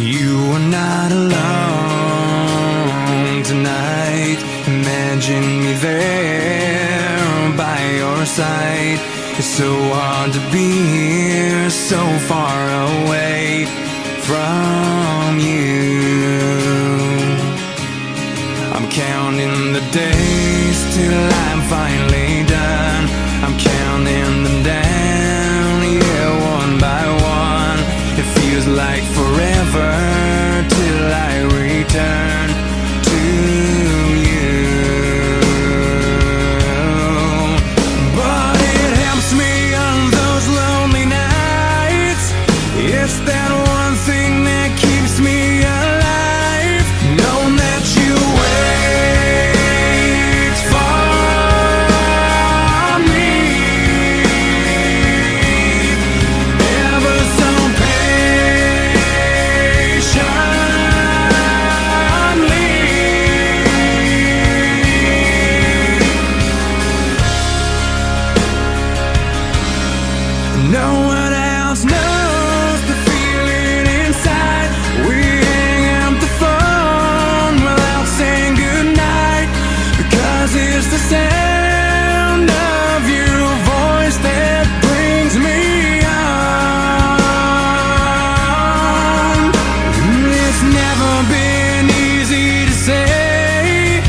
You are not alone tonight. Imagine me there by your side. It's so hard to be here, so far away from you. I'm counting the days till I'm finally done. I'm counting them down, yeah, one by one. It feels like forever till I return to you. But it helps me on those lonely nights. It's that one thing that keeps me alive, knowing that you wait for me ever so patiently. No one else knows the feeling inside. We hang up the phone without saying goodnight, because it's the sound of your voice that brings me on. It's never been easy to say,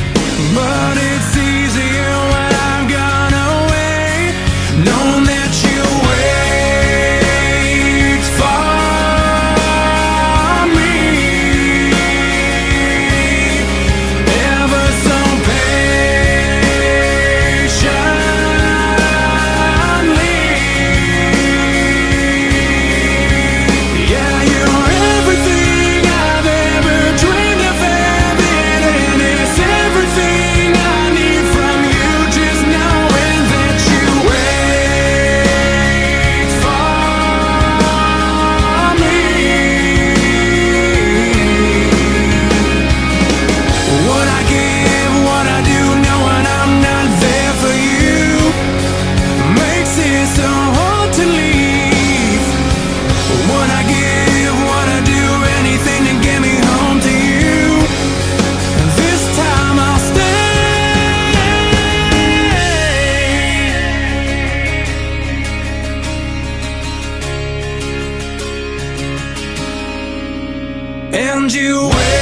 but it's easier when I'm gone away, knowing that you wait for me ever so patiently. Yeah, you're everything I've ever dreamed of having, and it's everything I need from you. Just knowing that you wait for me. What I give, what I do, knowing I'm not there for you, makes it so hard to leave. What I give, what I do, anything to get me home to you. This time I'll stay. And you wait